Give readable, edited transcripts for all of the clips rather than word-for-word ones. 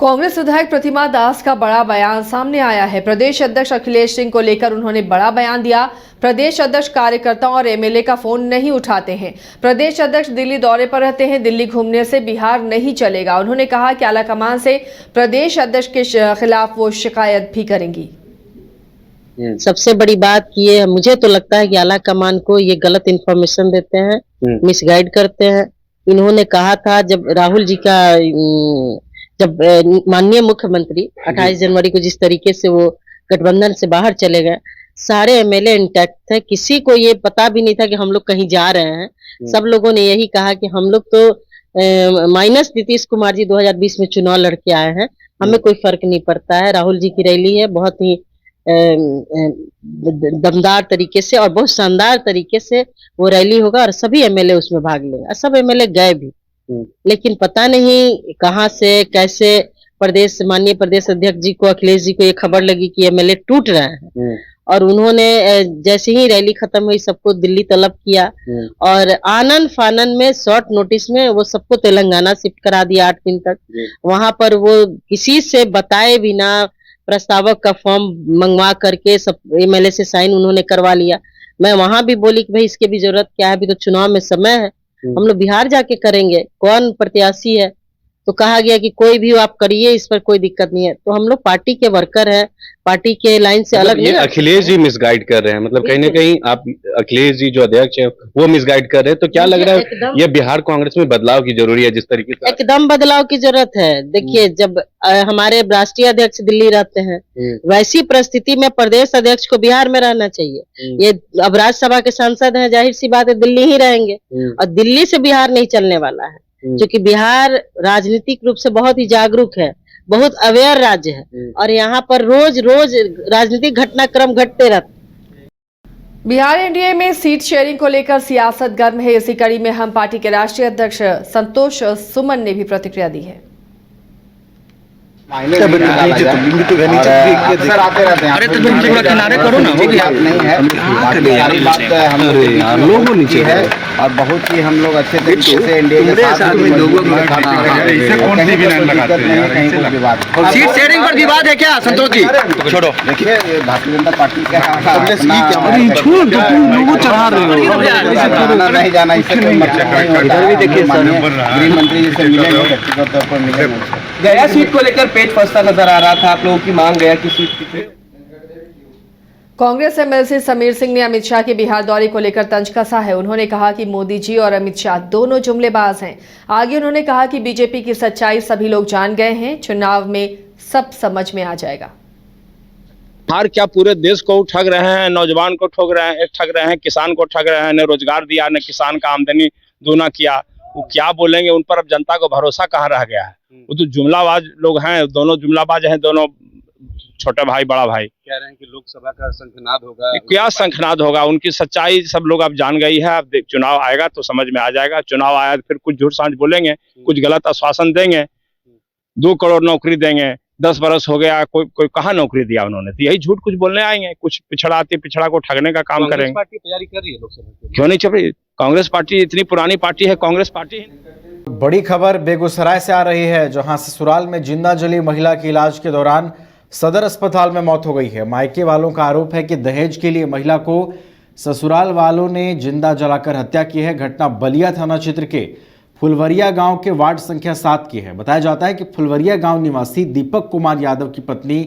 कांग्रेस विधायक प्रतिमा दास का बड़ा बयान सामने आया है। प्रदेश अध्यक्ष अखिलेश सिंह को लेकर उन्होंने बड़ा बयान दिया। प्रदेश अध्यक्ष कार्यकर्ताओं और एमएलए का फोन नहीं उठाते हैं। प्रदेश अध्यक्ष दिल्ली दौरे पर रहते हैं। दिल्ली घूमने से बिहार नहीं चलेगा। उन्होंने कहा कि आलाकमान से प्रदेश अध्यक्ष के खिलाफ वो शिकायत भी करेंगी। सबसे बड़ी बात ये, मुझे तो लगता है कि आलाकमान को ये गलत इन्फॉर्मेशन देते हैं, मिसगाइड करते हैं। इन्होंने कहा था जब राहुल जी का जब माननीय मुख्यमंत्री 28 जनवरी को जिस तरीके से वो गठबंधन से बाहर चले गए, सारे एमएलए इंटैक्ट थे, किसी को ये पता भी नहीं था कि हम लोग कहीं जा रहे हैं। सब लोगों ने यही कहा कि हम लोग तो माइनस नीतीश कुमार जी 2020 में चुनाव लड़के आए हैं, हमें कोई फर्क नहीं पड़ता है। राहुल जी की रैली है, बहुत ही दमदार तरीके से और बहुत शानदार तरीके से वो रैली होगा और सभी एमएलए उसमें भाग लेंगे। सब एमएलए गए भी, लेकिन पता नहीं कहां से कैसे माननीय प्रदेश अध्यक्ष जी को, अखिलेश जी को ये खबर लगी कि एमएलए टूट रहे हैं और उन्होंने जैसे ही रैली खत्म हुई सबको दिल्ली तलब किया और आनन फानन में शॉर्ट नोटिस में वो सबको तेलंगाना शिफ्ट करा दिया 8 दिन तक। वहां पर वो किसी से बताए बिना प्रस्तावक का फॉर्म मंगवा करके सब एमएलए से साइन उन्होंने करवा लिया। मैं वहां भी बोली कि भाई इसके भी जरूरत क्या है, अभी तो चुनाव में समय है, हम लोग बिहार जाके करेंगे, कौन प्रत्याशी है। तो कहा गया कि कोई भी आप करिए, इस पर कोई दिक्कत नहीं है। तो हम लोग पार्टी के वर्कर हैं, पार्टी के लाइन से अलग नहीं। अखिलेश जी मिसगाइड कर रहे हैं, मतलब कहीं ना कहीं आप अखिलेश जी जो अध्यक्ष है वो मिसगाइड कर रहे हैं। तो क्या लग रहा है ये बिहार कांग्रेस में बदलाव की जरूरी है जिस तरीके से? एकदम बदलाव की जरूरत है। देखिए, जब हमारे राष्ट्रीय अध्यक्ष दिल्ली रहते हैं, वैसी परिस्थिति में प्रदेश अध्यक्ष को बिहार में रहना चाहिए। ये अब राज्यसभा के सांसद हैं, जाहिर सी बात है दिल्ली ही रहेंगे और दिल्ली से बिहार नहीं चलने वाला है, क्योंकि बिहार राजनीतिक रूप से बहुत ही जागरूक है, बहुत अवेयर राज्य है और यहाँ पर रोज रोज राजनीतिक घटनाक्रम घटते रहते। बिहार एनडीए में सीट शेयरिंग को लेकर सियासत गर्म है। इसी कड़ी में हम पार्टी के राष्ट्रीय अध्यक्ष संतोष सुमन ने भी प्रतिक्रिया दी है। अरे तो तुम थोड़ा किनारे करो ना, हो गया नहीं है। सारी बात हम लोगों नीचे है और बहुत ही हम लोग अच्छे तरीके से एनडीए के साथ लोगों सीट शेयरिंग पर विवाद है क्या संतोष जी? छोड़ो, देखिए भारतीय जनता पार्टी का चढ़ा रहे हो, नहीं जाना इससे कोई मतलब नहीं होता। देखिए गृह मंत्री जी से मिले, व्यक्तिगत तौर पर मिले। गया सीट को लेकर पेच फंसता नजर आ रहा था, आप लोगों की मांग गया की सीट की। कांग्रेस एमएलसी समीर सिंह ने अमित शाह के बिहार दौरे को लेकर तंज कसा है। उन्होंने कहा कि मोदी जी और अमित शाह दोनों जुमलेबाज हैं। आगे उन्होंने कहा कि बीजेपी की सच्चाई सभी लोग जान गए हैं, चुनाव में सब समझ में आ जाएगा। बिहार क्या पूरे देश को ठग रहे हैं, नौजवान को ठग रहे हैं, किसान को ठग रहे हैं, न रोजगार दिया, न किसान का आमदनी दूना किया। वो क्या बोलेंगे, उन पर अब जनता को भरोसा कहाँ रह गया है। वो तो जुमलाबाज लोग हैं, दोनों जुमलाबाज हैं, दोनों छोटे भाई बड़ा भाई। कह रहे हैं कि लोकसभा का शंखनाद होगा। क्या शंखनाद होगा, उनकी सच्चाई सब लोग अब जान गई है। अब चुनाव आएगा तो समझ में आ जाएगा। चुनाव आया तो फिर कुछ झूठ सांझ बोलेंगे, कुछ गलत आश्वासन देंगे, 2 करोड़ नौकरी देंगे, 10 बरस हो गया, कोई कहाँ नौकरी दिया उन्होंने, तो यही झूठ कुछ बोलने आएंगे। कुछ पिछड़ा को ठगने का काम करेंगे। पार्टी तैयारी कर रही है लोकसभा, क्यों नहीं चल रही? कांग्रेस पार्टी इतनी पुरानी पार्टी है, कांग्रेस पार्टी। बड़ी खबर बेगूसराय से आ रही है, जहां ससुराल में जिंदा जली महिला की इलाज के दौरान सदर अस्पताल में मौत हो गई है। मायके वालों का आरोप है कि दहेज के लिए महिला को ससुराल वालों ने जिंदा जलाकर हत्या की है। घटना बलिया थाना क्षेत्र के फुलवरिया गांव के वार्ड संख्या 7 की है। बताया जाता है कि फुलवरिया गांव निवासी दीपक कुमार यादव की पत्नी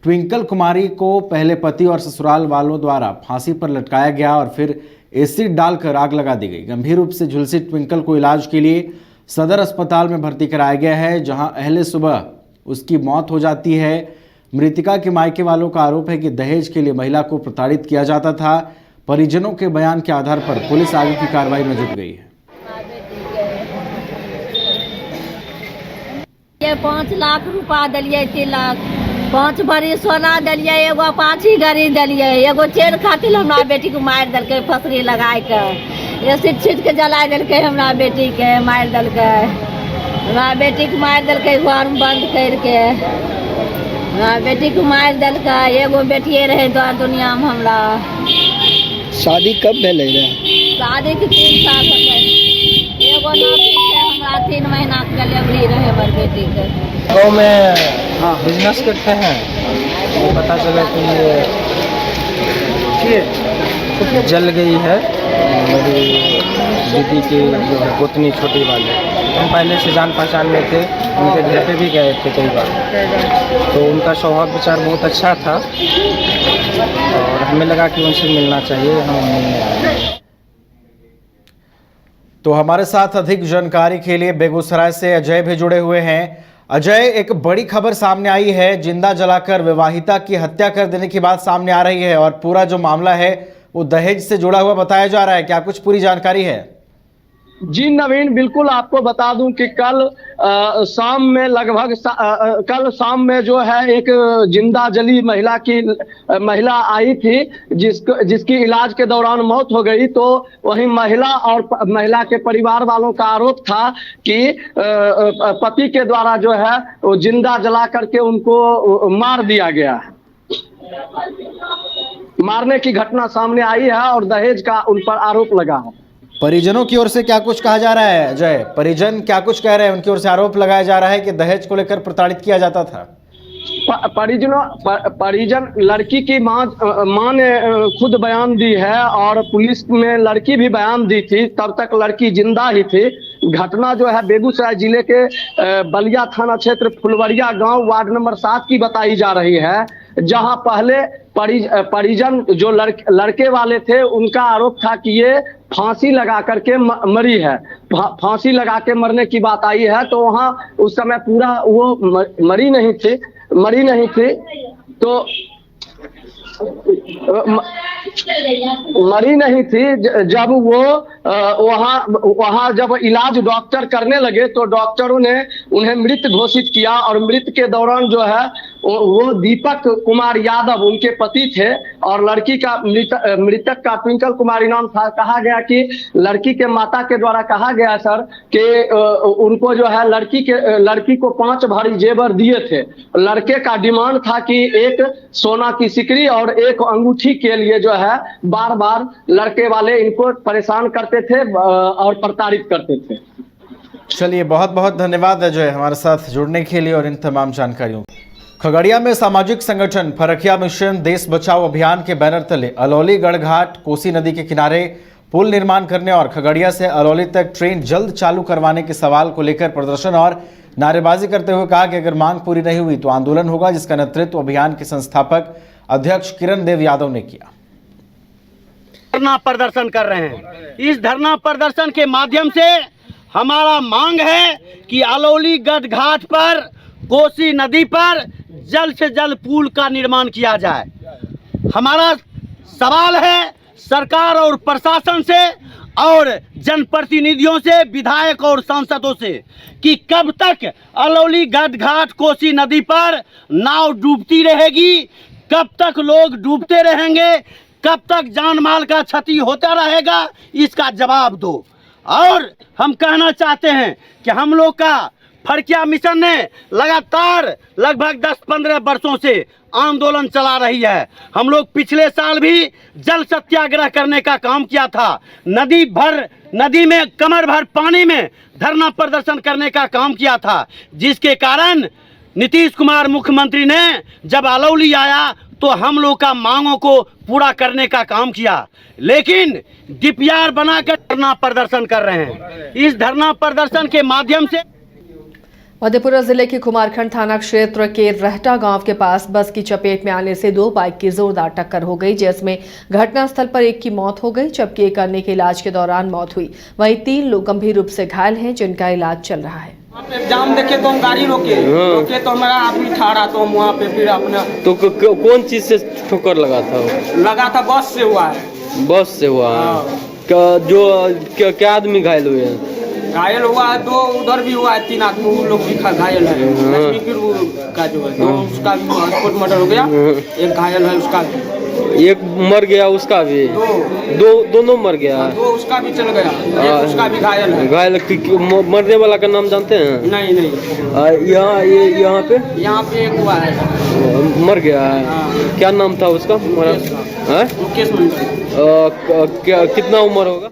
ट्विंकल कुमारी को पहले पति और ससुराल वालों द्वारा फांसी पर लटकाया गया और फिर एसिड डालकर आग लगा दी गई। गंभीर रूप से झुलसी ट्विंकल को इलाज के लिए सदर अस्पताल में भर्ती कराया गया है, जहां अहले सुबह उसकी मौत हो जाती है। मृतिका के मायके वालों का आरोप है कि दहेज के लिए महिला को प्रताड़ित किया जाता था। परिजनों के बयान के आधार पर पुलिस आगे की कार्रवाई में जुट गई है। ये 5 लाख रुपया दिलिए, 3 लाख 5 भरी सोना दिलिए, एगो 5 ही गाड़ी दिलिए, एगो चेन खातिर हमरा बेटी को मार दिलके, फसरी लगाए के एसिड छीट के जला दिलके, हमरा बेटी के मार दिलके, हमरा बेटी को मार दिलके, घर में बंद करके हमरा बेटी को मार दिलके। एगो बेटिए रहे दुनिया में हमरा। शादी कब भेले रहे? शादी के 3 साल हो गए। एगो नाती है हुआ 3 महीना का डिलीवरी रहे हमारे बेटी के। गाँव में बिजनेस करते हैं, वो पता चला कि ये जल गई है मेरी दीदी की जो है गोतनी छोटी वाली। हम पहले से जान पहचान में थे, उनके घर पे भी गए थे कई बार, तो उनका स्वभाव विचार बहुत अच्छा था और हमें लगा कि उनसे मिलना चाहिए, हम मिलने आए। तो हमारे साथ अधिक जानकारी के लिए बेगूसराय से अजय भी जुड़े हुए हैं। अजय, एक बड़ी खबर सामने आई है, जिंदा जलाकर विवाहिता की हत्या कर देने की बात सामने आ रही है और पूरा जो मामला है वो दहेज से जुड़ा हुआ बताया जा रहा है। क्या कुछ पूरी जानकारी है? जी नवीन, बिल्कुल आपको बता दूं कि कल शाम में लगभग कल शाम में जो है एक जिंदा जली महिला आई थी जिसकी इलाज के दौरान मौत हो गई। तो वहीं महिला और महिला के परिवार वालों का आरोप था कि पति के द्वारा जो है वो जिंदा जला करके उनको मार दिया गया। मारने की घटना सामने आई है और दहेज का उन पर आरोप लगा है। परिजनों की ओर से क्या कुछ कहा जा रहा है अजय? परिजन क्या कुछ कह रहे हैं? उनकी ओर से आरोप लगाया जा रहा है कि दहेज को लेकर प्रताड़ित किया जाता था। परिजन लड़की की मां ने खुद बयान दी है और पुलिस में लड़की भी बयान दी थी, तब तक लड़की जिंदा ही थी। घटना जो है बेगूसराय जिले के बलिया थाना क्षेत्र फुलवरिया गांव वार्ड नंबर 7 की बताई जा रही है, जहां पहले परिजन जो लड़के वाले थे उनका आरोप था कि ये फांसी लगा करके मरी है। फांसी लगा के मरने की बात आई है, तो वहां उस समय पूरा वो मरी नहीं थी तो मरी नहीं थी। जब वो वहां जब इलाज डॉक्टर करने लगे तो डॉक्टरों ने उन्हें मृत घोषित किया और मृत के दौरान जो है वो दीपक कुमार यादव उनके पति थे और लड़की का मृतक का ट्विंकल कुमारी नाम था। कहा गया कि लड़की के माता के द्वारा कहा गया सर कि उनको जो है लड़की को 5 भारी जेवर दिए थे। लड़के का डिमांड था कि एक सोना की सिकड़ी और एक अंगूठी के लिए जो है बार बार लड़के वाले इनको परेशान करते थे और प्रताड़ित करते थे। चलिए, बहुत बहुत धन्यवाद अजय हमारे साथ जुड़ने के लिए और इन तमाम जानकारियों। खगड़िया में सामाजिक संगठन फरकिया मिशन देश बचाओ अभियान के बैनर तले अलौली गढ़घाट कोसी नदी के किनारे पुल निर्माण करने और खगड़िया से अलौली तक ट्रेन जल्द चालू करवाने के सवाल को लेकर प्रदर्शन और नारेबाजी करते हुए कहा कि अगर मांग पूरी नहीं हुई तो आंदोलन होगा, जिसका नेतृत्व अभियान के संस्थापक अध्यक्ष किरण देव यादव ने किया। धरना प्रदर्शन कर रहे हैं। इस धरना प्रदर्शन के माध्यम से हमारा मांग है कि अलौली गढ़घाट पर कोसी नदी पर जल्द से जल्द पुल का निर्माण किया जाए। हमारा सवाल है सरकार और प्रशासन से और जनप्रतिनिधियों से, विधायक और सांसदों से कि कब तक अलौली गढ़घाट कोसी नदी पर नाव डूबती रहेगी, कब तक लोग डूबते रहेंगे, कब तक जान माल का क्षति होता रहेगा, इसका जवाब दो। और हम कहना चाहते हैं कि हम लोग का फरकिया मिशन ने लगातार लगभग 10-15 वर्षों से आंदोलन चला रही है। हम लोग पिछले साल भी जल सत्याग्रह करने का काम किया था। नदी में कमर भर पानी में धरना प्रदर्शन करने का काम किया था, जिसके कारण नीतीश कुमार मुख्यमंत्री ने जब अलौली आया तो हम लोग का मांगों को पूरा करने का काम किया, लेकिन डीपीआर बनाकर धरना प्रदर्शन कर रहे हैं। इस धरना प्रदर्शन के माध्यम से मधेपुरा जिले के कुमारखंड थाना क्षेत्र के रहटा गांव के पास बस की चपेट में आने से 2 बाइक की जोरदार टक्कर हो गई, जिसमें घटनास्थल पर एक की मौत हो गई जबकि एक अन्य के इलाज के दौरान मौत हुई। वहीं 3 लोग गंभीर रूप से घायल हैं, जिनका इलाज चल रहा है। जाम देखे तो हम गाड़ी रोके तो हमारा आदमी ठहरा तो हम वहाँ पे फिर अपना तो कौन चीज से ठोकर लगा था? बस से हुआ है। बस से हुआ है। क्या आदमी घायल हुए हैं? घायल हुआ है 2, उधर भी हुआ है 3 आदमी, वो लोग भी घायल है। लक्ष्मीपुर का जो है 2 उसका भी हॉस्पिटल मर्डर हो गया, एक घायल है उसका भी। एक मर गया उसका भी? दोनों मर गया। 2 उसका भी चल गया, एक उसका भी घायल है। घायल मरने वाला का नाम जानते हैं? नहीं। यहाँ पे एक हुआ है मर गया है। क्या नाम था उसका? मुकेश मंडल। कितना उम्र होगा?